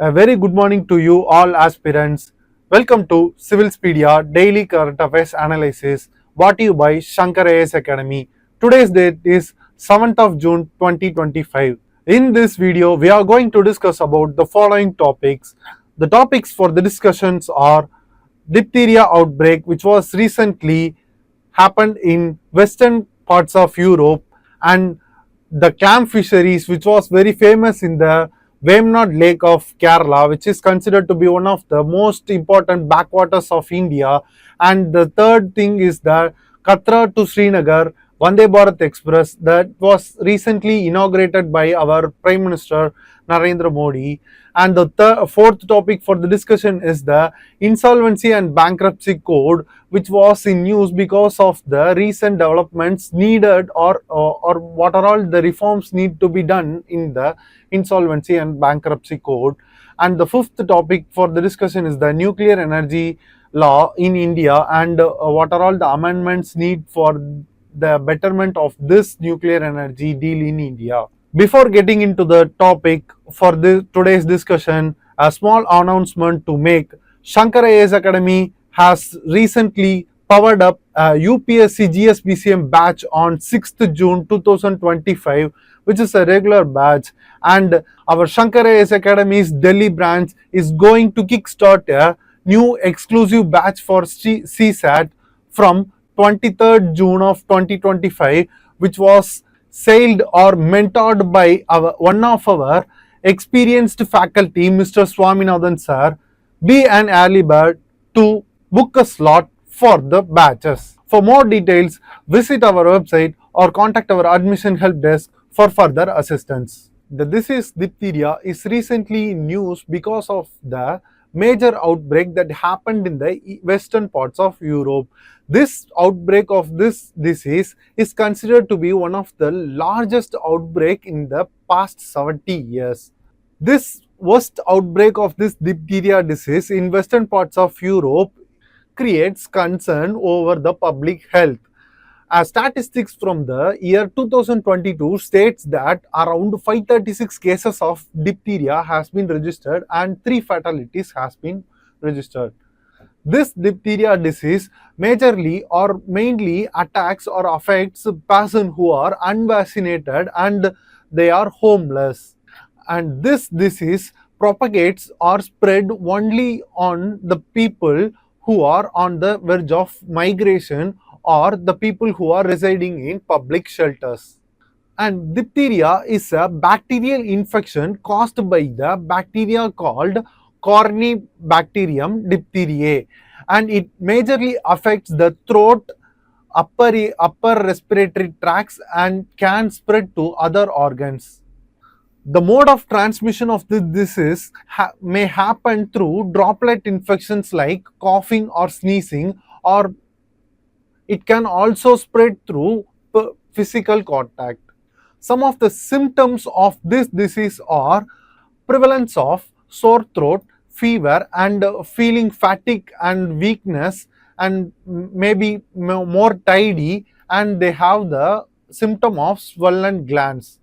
A very good morning to you all aspirants. Welcome to Civilspedia Daily Current Affairs Analysis brought to you by Shankar IAS Academy. Today's date is 7th of June 2025. In this video, we are going to discuss about the following topics. The topics for the discussions are diphtheria outbreak, which was recently happened in western parts of Europe, and the Clam fisheries, which was very famous in the Vembanad lake of Kerala, which is considered to be one of the most important backwaters of India. And the third thing is the Katra to Srinagar Vande Bharat Express that was recently inaugurated by our Prime Minister Narendra Modi. And the fourth topic for the discussion is the Insolvency and Bankruptcy Code, which was in news because of the recent developments needed or what are all the reforms need to be done in the Insolvency and Bankruptcy Code. And the fifth topic for the discussion is the nuclear energy law in India and what are all the amendments need for the betterment of this nuclear energy deal in India. Before getting into the topic for today's discussion, a small announcement to make. Shankar IAS Academy has recently powered up a UPSC GSBCM batch on 6th June 2025, which is a regular batch, and our Shankar IAS Academy's Delhi branch is going to kickstart a new exclusive batch for CSAT from 23rd June of 2025, which was sailed or mentored by one of our experienced faculty, Mr. Swaminathan sir. Be an early bird to book a slot for the batches. For more details, visit our website or contact our admission help desk for further assistance. The diphtheria is recently in news because of the major outbreak that happened in the western parts of Europe. This outbreak of this disease is considered to be one of the largest outbreak in the past 70 years. This worst outbreak of this diphtheria disease in western parts of Europe creates concern over the public health. Statistics from the year 2022 states that around 536 cases of diphtheria has been registered and 3 fatalities has been registered. This diphtheria disease majorly or mainly attacks or affects persons who are unvaccinated and they are homeless. And this disease propagates or spread only on the people who are on the verge of migration or the people who are residing in public shelters. And diphtheria is a bacterial infection caused by the bacteria called Corynebacterium diphtheriae, and it majorly affects the throat, upper respiratory tracts and can spread to other organs. The mode of transmission of this disease may happen through droplet infections like coughing or sneezing, or it can also spread through physical contact. Some of the symptoms of this disease are prevalence of sore throat, fever and feeling fatigue and weakness, and maybe more tidy, and they have the symptom of swollen glands.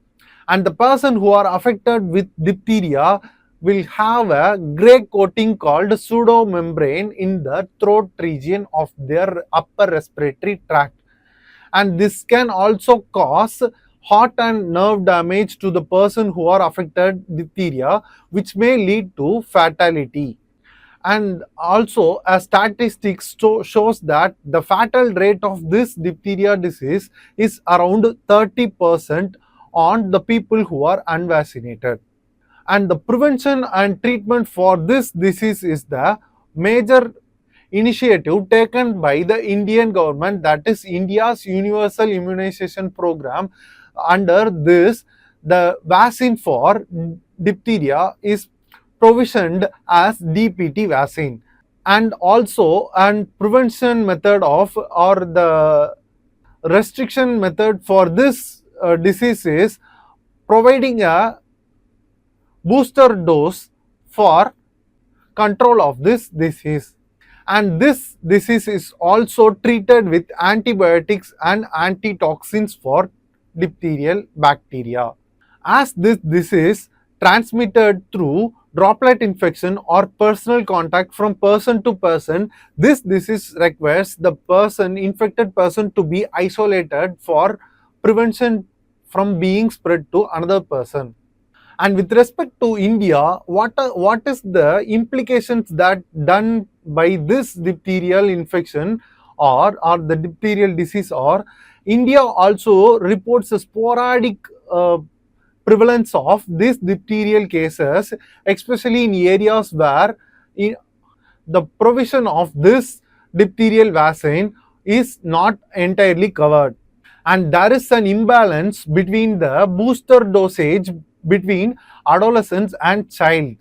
And the person who are affected with diphtheria will have a gray coating called pseudomembrane in the throat region of their upper respiratory tract. And this can also cause heart and nerve damage to the person who are affected diphtheria, which may lead to fatality. And also a statistics shows that the fatal rate of this diphtheria disease is around 30% on the people who are unvaccinated. And the prevention and treatment for this disease is the major initiative taken by the Indian government, that is India's universal immunization program. Under this, the vaccine for diphtheria is provisioned as DPT vaccine. And also an prevention method of or the restriction method for this disease is providing a booster dose for control of this disease. And this disease is also treated with antibiotics and antitoxins for diphtheриal bacteria. As this disease transmitted through droplet infection or personal contact from person to person. This disease requires the infected person to be isolated for prevention from being spread to another person. And with respect to India, what is the implications that done by this diphtheриal infection or the diphtheриal disease? Or India also reports a sporadic prevalence of these diphtheриal cases, especially in areas where the provision of this diphtheриal vaccine is not entirely covered, and there is an imbalance between the booster dosage between adolescents and child.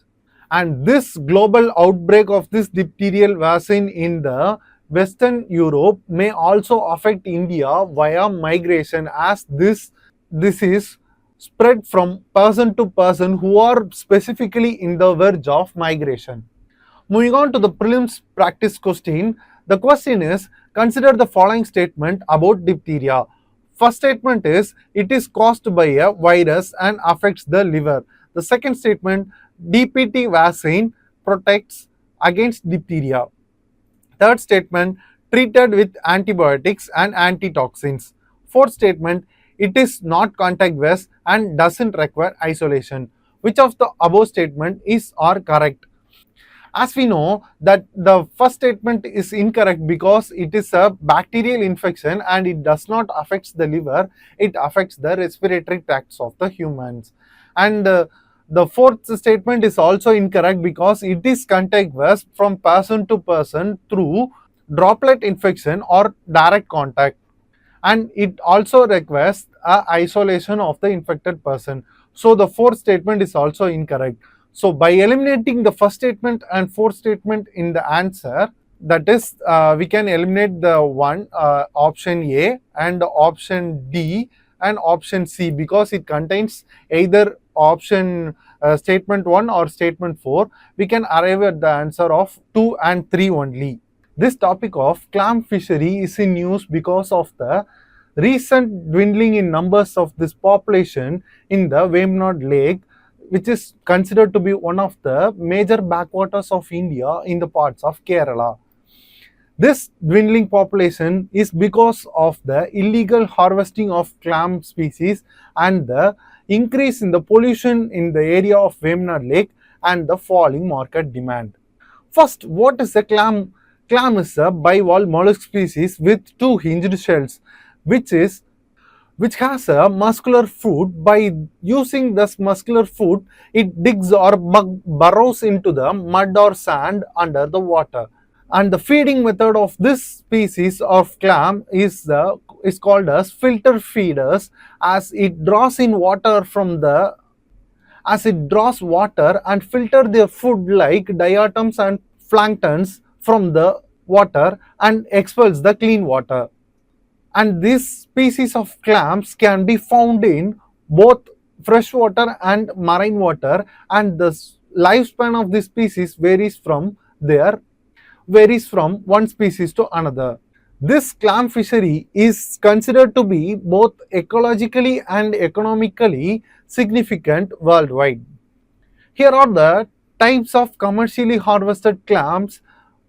And this global outbreak of this diphtheриal vaccine in the Western Europe may also affect India via migration, as this is spread from person to person who are specifically in the verge of migration. Moving on to the prelims practice question. The question is, consider the following statement about diphtheria. First statement is, it is caused by a virus and affects the liver. The second statement, DPT vaccine protects against diphtheria. Third statement, treated with antibiotics and antitoxins. Fourth statement, it is not contiguous and doesn't require isolation. Which of the above statement is or correct? As we know that the first statement is incorrect because it is a bacterial infection and it does not affect the liver, it affects the respiratory tracts of the humans. And the fourth statement is also incorrect because it is contiguous from person to person through droplet infection or direct contact, and it also requires a isolation of the infected person. So the fourth statement is also incorrect. So by eliminating the first statement and fourth statement in the answer, that is, we can eliminate the one option A and option D and option C, because it contains either option statement 1 or statement 4. We can arrive at the answer of 2 and 3 only. This topic of clam fishery is in news because of the recent dwindling in numbers of this population in the Vembanad lake, which is considered to be one of the major backwaters of India in the parts of Kerala. This dwindling population is because of the illegal harvesting of clam species and the increase in the pollution in the area of Vembanad lake and the falling market demand. First, what is a clam? Clam is a bivalve mollusk species with two hinged shells, which has a muscular foot. By using this muscular foot, it digs or burrows into the mud or sand under the water. And the feeding method of this species of clam is called as filter feeders, as it draws in water from the as it draws water and filter their food like diatoms and planktons from the water and expels the clean water. And this species of clams can be found in both freshwater and marine water, and the lifespan of this species varies from one species to another. This clam fishery is considered to be both ecologically and economically significant worldwide. Here are the types of commercially harvested clams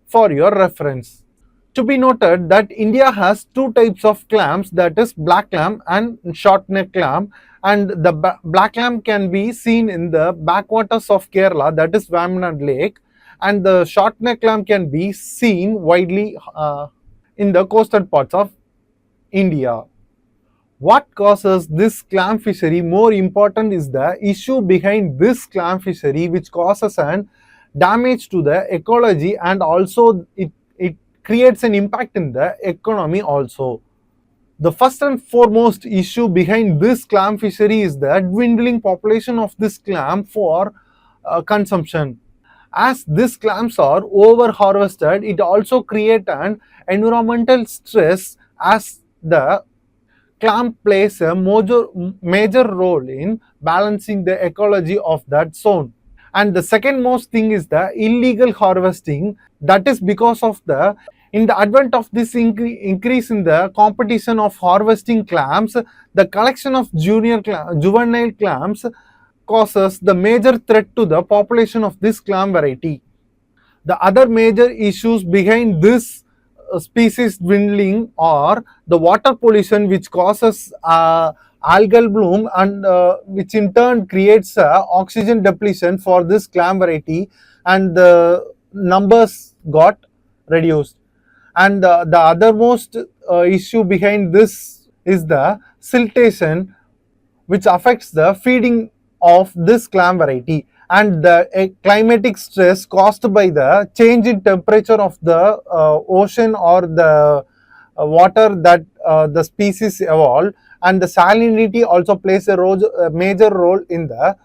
for your reference. To be noted that India has two types of clams, that is black clam and short neck clam, and the black clam can be seen in the backwaters of Kerala, that is Vembanad lake, and the short neck clam can be seen widely in the coastal parts of India. What causes this clam fishery? More important is the issue behind this clam fishery, which causes an damage to the ecology, and also it creates an impact in the economy also. The first and foremost issue behind this clam fishery is the dwindling population of this clam for consumption. As these clams are over harvested, it also creates an environmental stress, as the clam plays a major role in balancing the ecology of that zone. And the second most thing is the illegal harvesting. That is because of in the advent of this increase in the competition of harvesting clams, the collection of juvenile clams causes the major threat to the population of this clam variety. The other major issues behind this species dwindling are the water pollution, which causes algal bloom, and which in turn creates oxygen depletion for this clam variety, and the numbers got reduced. And the othermost issue behind this is the siltation, which affects the feeding of this clam variety, and the climatic stress caused by the change in temperature of the ocean or the water that the species evolve, and the salinity also plays a major role in the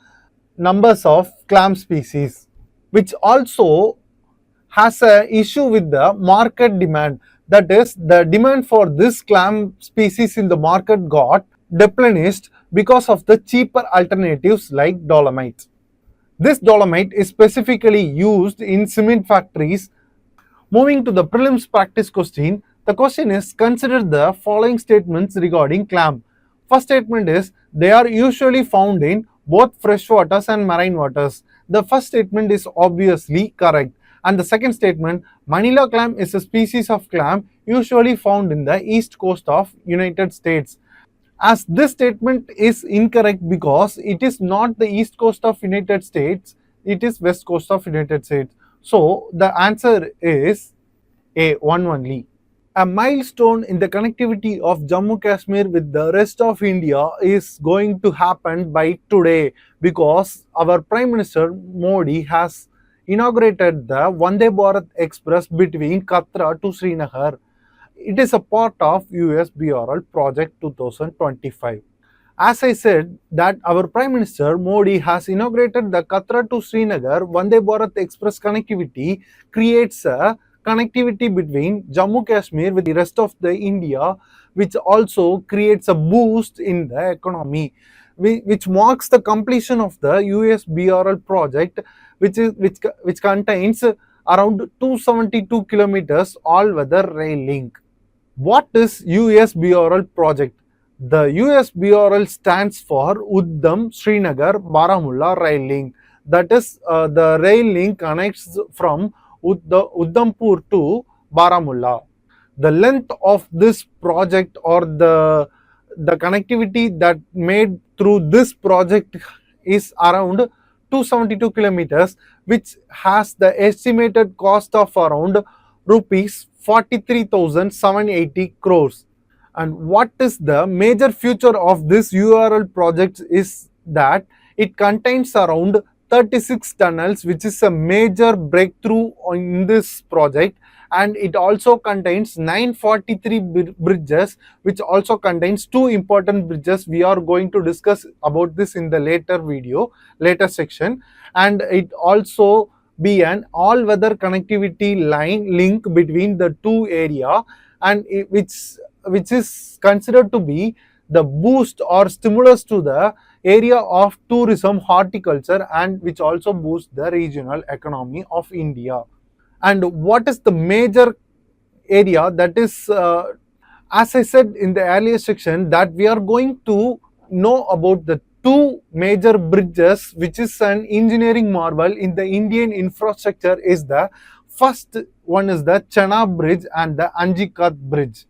numbers of clam species, which also has a issue with the market demand. That is, the demand for this clam species in the market got depleted because of the cheaper alternatives like dolomite. This dolomite is specifically used in cement factories. Moving to the prelims practice question, the question is, consider the following statements regarding clam. First statement is, they are usually found in both fresh waters and marine waters. The first statement is obviously correct. And the second statement, Manila clam is a species of clam usually found in the east coast of United States. As this statement is incorrect because it is not the east coast of United States, it is west coast of United States. So the answer is A, one only. A milestone in the connectivity of Jammu Kashmir with the rest of India is going to happen by today, because our Prime Minister Modi has inaugurated the Vande Bharat Express between Katra to Srinagar. It is a part of USBRL project 2025. As I said, that our Prime Minister Modi has inaugurated the Katra to Srinagar Vande Bharat Express connectivity, creates a connectivity between Jammu Kashmir with the rest of the India, which also creates a boost in the economy, which marks the completion of the USBRL project, which contains around 272 kilometers all-weather rail link. What is USBRL project? The USBRL stands for Uddam Srinagar Baramulla rail link. That is, the rail link connects from Udhampur to Baramulla. The length of this project, or the connectivity that made through this project, is around 272 kilometers, which has the estimated cost of around rupees 43,780 crores. And what is the major feature of this URL project is that it contains around 36 tunnels, which is a major breakthrough in this project, and it also contains 943 bridges, which also contains two important bridges. We are going to discuss about this in the later section. And it also be an all-weather connectivity line link between the two area, and which is considered to be the boost or stimulus to the area of tourism, horticulture, and which also boosts the regional economy of India. And what is the major area that is, as I said in the earlier section, that we are going to know about the two major bridges, which is an engineering marvel in the Indian infrastructure. Is the first one is the Chana Bridge and the Anjikat Bridge.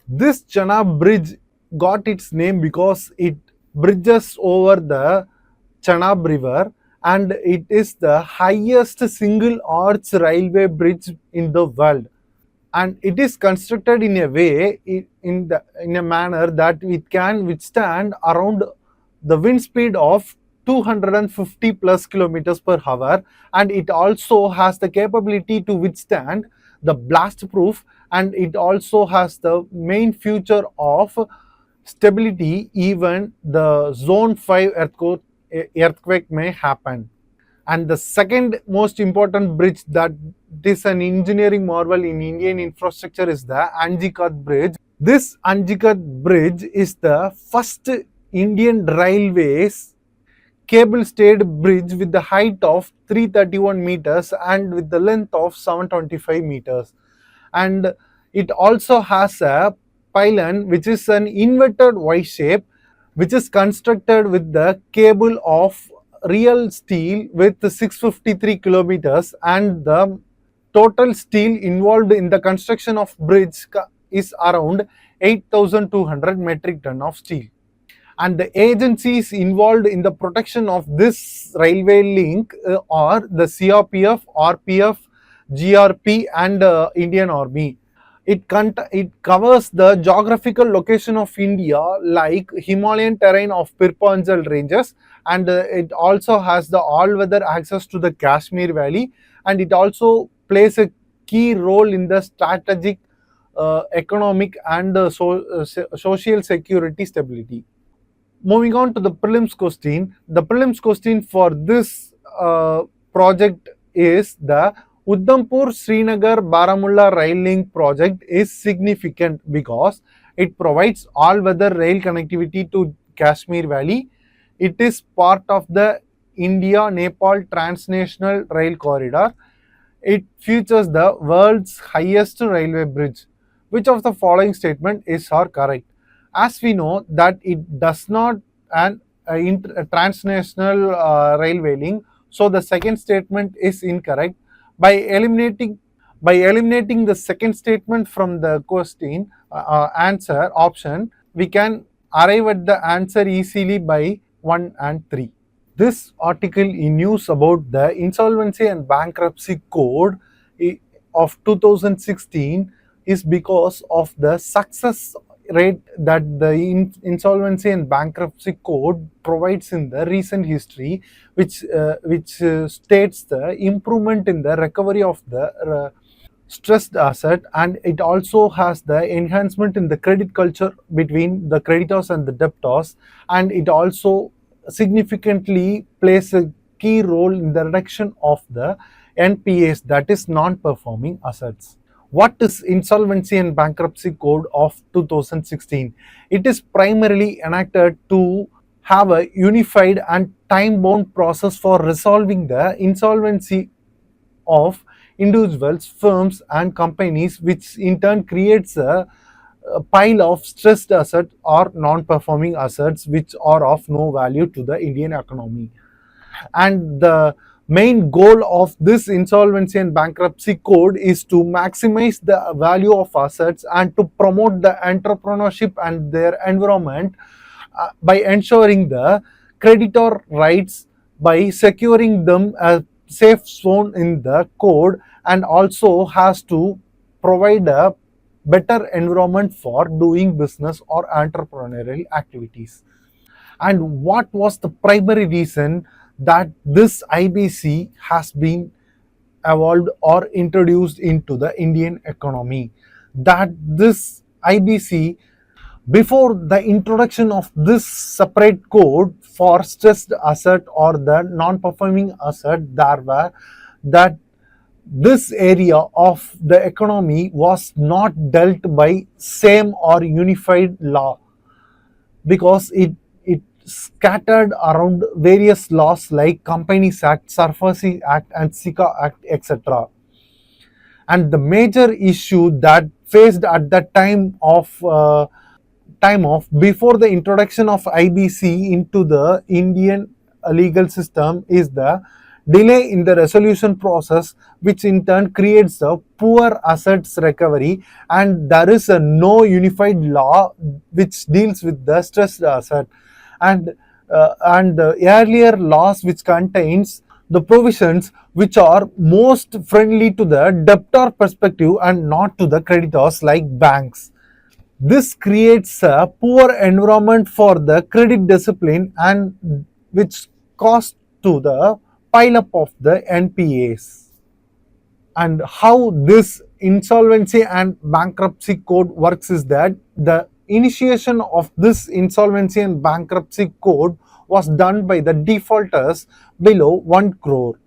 This Chana Bridge got its name because it bridges over the Chenab River, and it is the highest single arch railway bridge in the world. And it is constructed in a way, in a manner that it can withstand around the wind speed of 250 plus kilometers per hour, and it also has the capability to withstand the blast proof, and it also has the main feature of stability. Even the zone 5 earthquake may happen. And the second most important bridge that is an engineering marvel in Indian infrastructure is the Anjikat Bridge. This Anjikat Bridge is the first Indian Railways cable-stayed bridge with the height of 331 meters and with the length of 725 meters. And it also has a pylon, which is an inverted Y shape, which is constructed with the cable of real steel with 653 kilometers, and the total steel involved in the construction of bridge is around 8,200 metric ton of steel. And the agencies involved in the protection of this railway link are the CRPF, RPF, GRP, and Indian Army. It covers the geographical location of India, like Himalayan terrain of Pirpanjal ranges, and it also has the all-weather access to the Kashmir Valley, and it also plays a key role in the strategic, economic, and social security stability. Moving on to the prelims question. The prelims question for this project is the Udhampur Srinagar Baramulla rail link project is significant because it provides all weather rail connectivity to Kashmir Valley. It is part of the India Nepal transnational rail corridor. It features the world's highest railway bridge. Which of the following statement is or correct? As we know that it does not an a transnational railway link, so the second statement is incorrect. By eliminating the second statement from the question answer option, we can arrive at the answer easily by 1 and 3. This article in news about the Insolvency and Bankruptcy Code of 2016 is because of the success rate that the Insolvency and Bankruptcy Code provides in the recent history, which states the improvement in the recovery of the stressed asset, and it also has the enhancement in the credit culture between the creditors and the debtors, and it also significantly plays a key role in the reduction of the NPAs, that is non-performing assets. What is Insolvency and Bankruptcy Code of 2016? It is primarily enacted to have a unified and time-bound process for resolving the insolvency of individuals, firms, and companies, which in turn creates a pile of stressed assets or non-performing assets which are of no value to the Indian economy. And the main goal of this Insolvency and Bankruptcy Code is to maximize the value of assets and to promote the entrepreneurship and their environment by ensuring the creditor rights, by securing them a safe zone in the code, and also has to provide a better environment for doing business or entrepreneurial activities. And what was the primary reason that this IBC has been evolved or introduced into the Indian economy? That this IBC, before the introduction of this separate code for stressed asset or the non-performing asset, there were that this area of the economy was not dealt by same or unified law, because it scattered around various laws like Companies Act, Surface Act, and SICA Act, etc. And the major issue that faced at that time of before the introduction of IBC into the Indian legal system is the delay in the resolution process, which in turn creates a poor assets recovery, and there is a no unified law which deals with the stressed asset. And the earlier laws which contains the provisions which are most friendly to the debtor perspective and not to the creditors like banks. This creates a poor environment for the credit discipline, and which costs to the pile up of the NPAs. And how this Insolvency and Bankruptcy Code works is that the initiation of this Insolvency and Bankruptcy Code was done by the defaulters below 1 crore.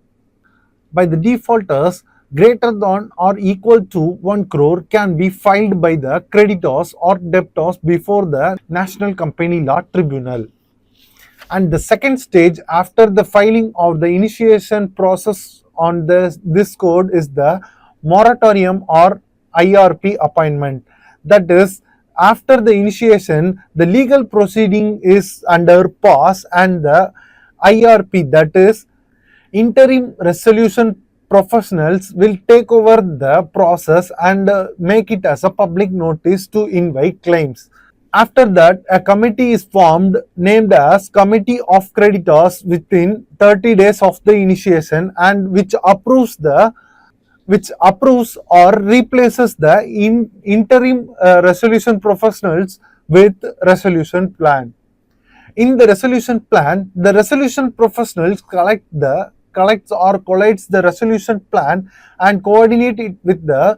By the defaulters greater than or equal to 1 crore can be filed by the creditors or debtors before the National Company Law Tribunal. And the second stage after the filing of the initiation process on this code is the moratorium or IRP appointment. That is, after the initiation, the legal proceeding is under pause and the IRP, that is interim resolution professionals, will take over the process and make it as a public notice to invite claims. After that, a committee is formed named as Committee of Creditors within 30 days of the initiation, and which approves or replaces the interim resolution professionals with resolution plan. In the resolution plan, the resolution professionals collects or collates the resolution plan and coordinate it with the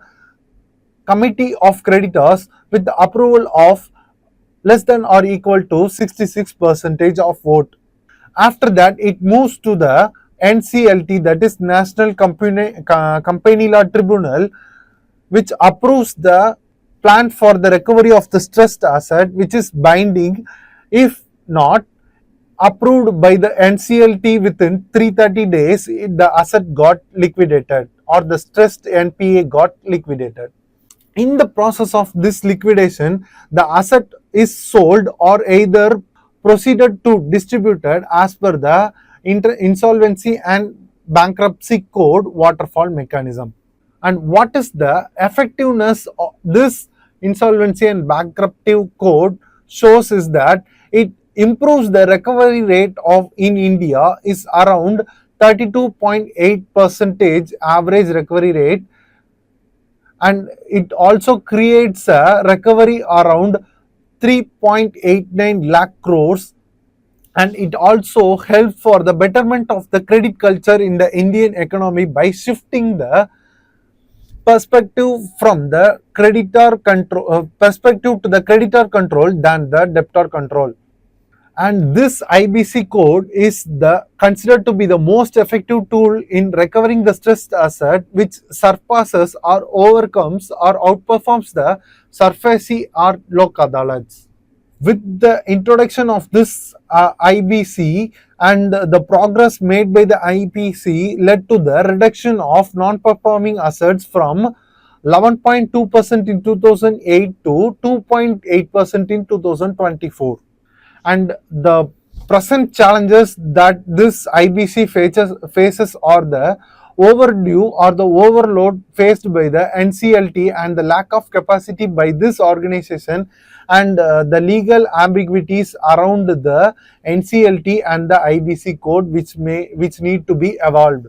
committee of creditors with the approval of less than or equal to 66% of vote. After that, it moves to the NCLT, that is National Company Law Tribunal, which approves the plan for the recovery of the stressed asset, which is binding. If not approved by the NCLT within 330 days, the asset got liquidated or the stressed NPA got liquidated. In the process of this liquidation, the asset is sold or either proceeded to distributed as per the insolvency and bankruptcy code waterfall mechanism. And what is the effectiveness of this insolvency and bankruptcy code shows is that it improves the recovery rate of in India is around 32.8 percentage average recovery rate, and it also creates a recovery around 3.89 lakh crores, and it also helps for the betterment of the credit culture in the Indian economy by shifting the perspective from the creditor control perspective to the creditor control than the debtor control. And this IBC code is the considered to be the most effective tool in recovering the stressed asset, which surpasses or overcomes or outperforms the SARFAESI or Lok Adalats. With the introduction of this IBC and the progress made by the IPC led to the reduction of non-performing assets from 11.2% in 2008 to 2.8% in 2024. And the present challenges that this IBC faces are the overdue or the overload faced by the NCLT and the lack of capacity by this organization, and the legal ambiguities around the NCLT and the IBC code which need to be evolved.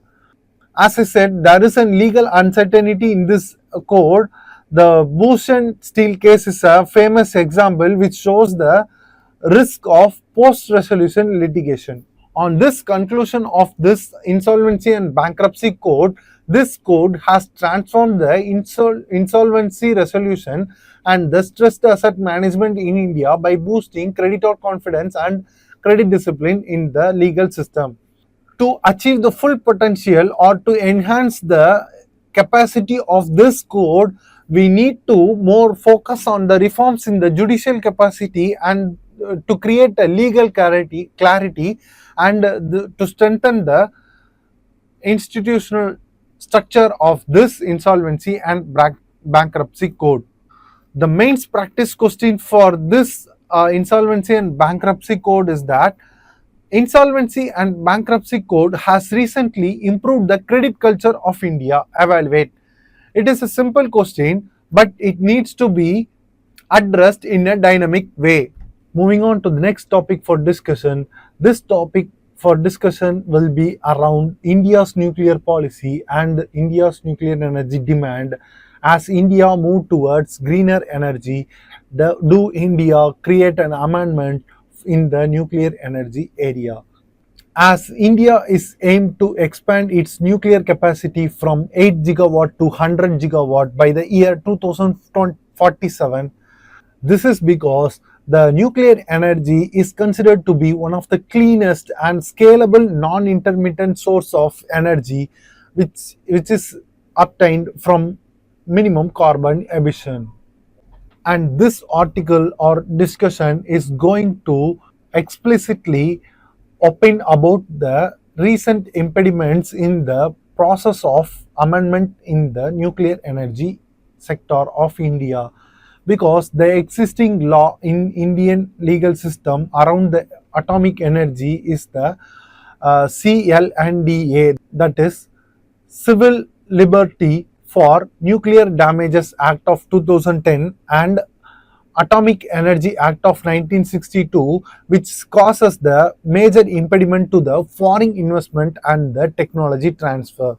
As I said, there is a legal uncertainty in this code. The Bhushan Steel case is a famous example which shows the risk of post-resolution litigation. On this conclusion of this insolvency and bankruptcy code, this code has transformed the insolvency resolution and the stressed asset management in India by boosting creditor confidence and credit discipline in the legal system. To achieve the full potential or to enhance the capacity of this code, we need to more focus on the reforms in the judicial capacity and to create a legal clarity and to strengthen the institutional structure of this insolvency and bankruptcy code. The main practice question for this insolvency and bankruptcy code is that insolvency and bankruptcy code has recently improved the credit culture of India. Evaluate. It is a simple question, but it needs to be addressed in a dynamic way. Moving on to the next topic for discussion. This topic for discussion will be around India's nuclear policy and India's nuclear energy demand. As India move towards greener energy, do India create an amendment in the nuclear energy area? As India is aimed to expand its nuclear capacity from 8 gigawatt to 100 gigawatt by the year 2047, this is because the nuclear energy is considered to be one of the cleanest and scalable non-intermittent source of energy which is obtained from minimum carbon emission. And this article or discussion is going to explicitly opine about the recent impediments in the process of amendment in the nuclear energy sector of India, because the existing law in Indian legal system around the atomic energy is the CLNDA, that is Civil Liberty for Nuclear Damages Act of 2010 and Atomic Energy Act of 1962, which causes the major impediment to the foreign investment and the technology transfer.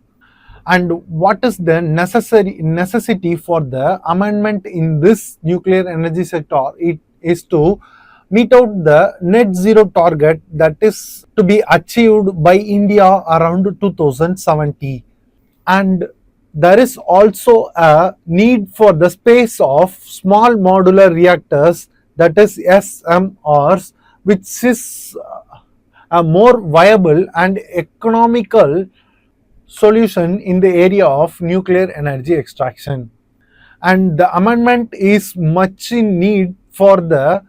And what is the necessity for the amendment in this nuclear energy sector? It is to meet out the net zero target that is to be achieved by India around 2070. And there is also a need for the space of small modular reactors, that is SMRs, which is a more viable and economical solution in the area of nuclear energy extraction. And the amendment is much in need for the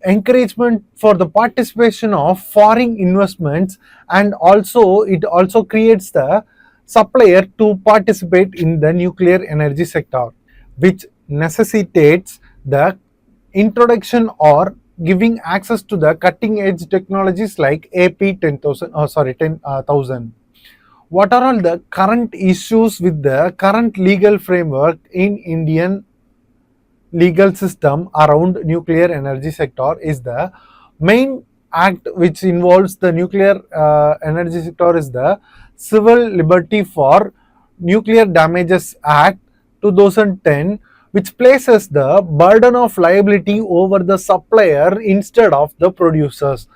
encouragement for the participation of foreign investments, and also it also creates the supplier to participate in the nuclear energy sector, which necessitates the introduction or giving access to the cutting edge technologies like AP 10,000. What are all the current issues with the current legal framework in Indian legal system around nuclear energy sector? Is the main act which involves the nuclear energy sector is the Civil Liberty for Nuclear Damages Act 2010, which places the burden of liability over the supplier instead of the producers,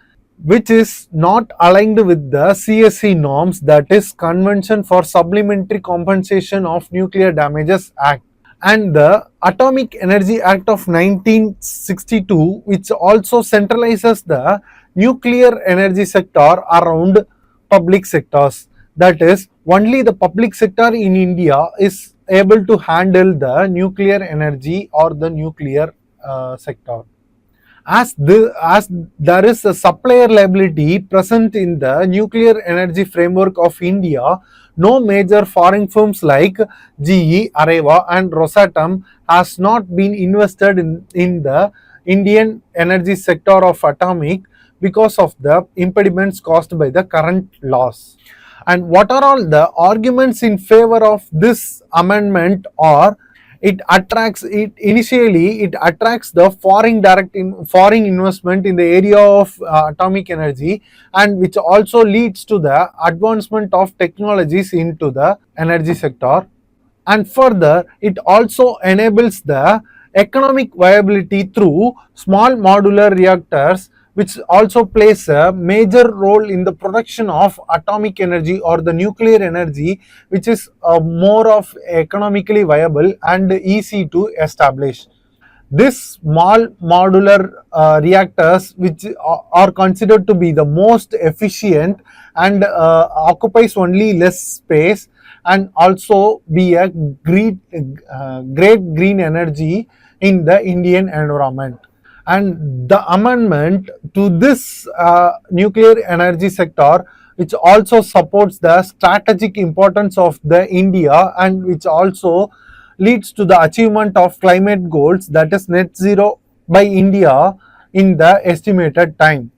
which is not aligned with the CSC norms, that is Convention for Supplementary Compensation of Nuclear Damages Act, and the Atomic Energy Act of 1962, which also centralizes the nuclear energy sector around public sectors. That is, only the public sector in India is able to handle the nuclear energy or the nuclear sector. As there is a supplier liability present in the nuclear energy framework of India, no major foreign firms like GE, Areva and Rosatom has not been invested in the Indian energy sector of atomic because of the impediments caused by the current laws. And what are all the arguments in favor of this amendment? Or it attracts the foreign investment in the area of atomic energy, and which also leads to the advancement of technologies into the energy sector. And further, it also enables the economic viability through small modular reactors, which also plays a major role in the production of atomic energy or the nuclear energy, which is more of economically viable and easy to establish. This small modular reactors, which are considered to be the most efficient and occupies only less space, and also be a great green energy in the Indian environment. And the amendment to this nuclear energy sector, which also supports the strategic importance of the India, and which also leads to the achievement of climate goals, that is net zero by India in the estimated time.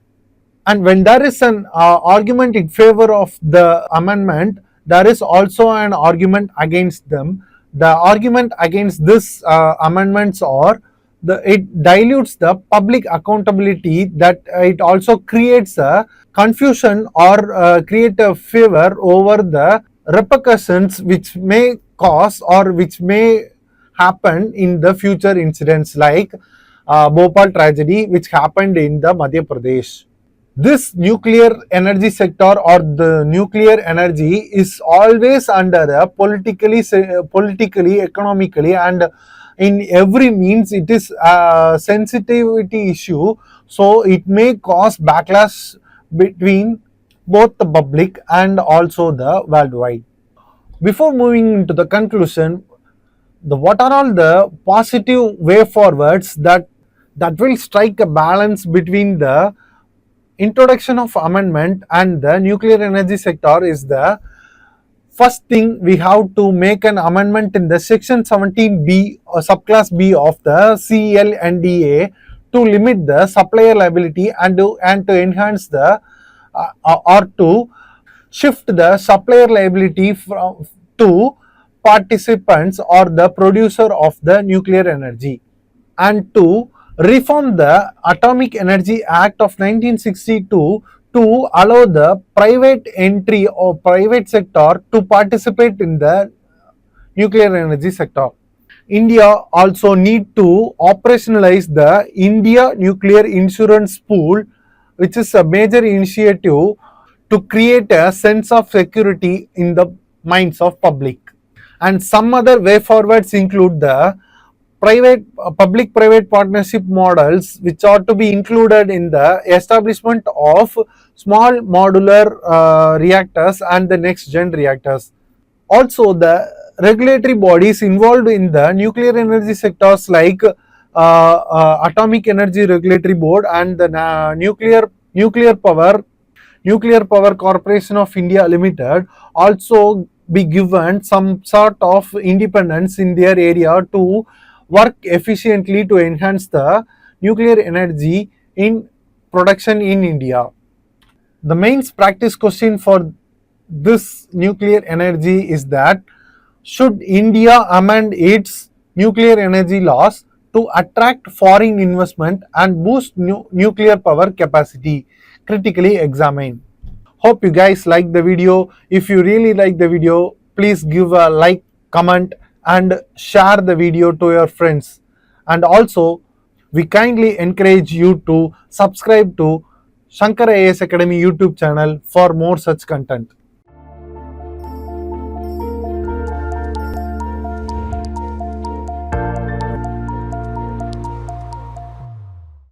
And when there is an argument in favor of the amendment, there is also an argument against them. The argument against this amendments are it dilutes the public accountability, that it also creates a confusion or create a fear over the repercussions which may cause or which may happen in the future incidents like Bhopal tragedy, which happened in the Madhya Pradesh. This nuclear energy sector or the nuclear energy is always under a politically, economically, and in every means it is a sensitivity issue, so it may cause backlash between both the public and also the worldwide. Before moving into the conclusion, what are all the positive way forwards that will strike a balance between the introduction of amendment and the nuclear energy sector? Is the first thing, we have to make an amendment in the section 17B or subclass B of the CLNDA to limit the supplier liability and to enhance the or to shift the supplier liability to participants or the producer of the nuclear energy, and to reform the Atomic Energy Act of 1962 to allow the private entry or private sector to participate in the nuclear energy sector. India also need to operationalize the India Nuclear Insurance Pool, which is a major initiative to create a sense of security in the minds of public. And some other way forwards include the private public private partnership models, which are to be included in the establishment of small modular reactors and the next gen reactors. Also, the regulatory bodies involved in the nuclear energy sectors like Atomic Energy Regulatory Board and the Nuclear Power Corporation of India Limited also be given some sort of independence in their area to work efficiently to enhance the nuclear energy in production in India. The main practice question for this nuclear energy is that should India amend its nuclear energy laws to attract foreign investment and boost nuclear power capacity? Critically examine. Hope you guys like the video. If you really like the video, please give a like, comment, and share the video to your friends. And also, we kindly encourage you to subscribe to Shankar IAS Academy YouTube channel for more such content.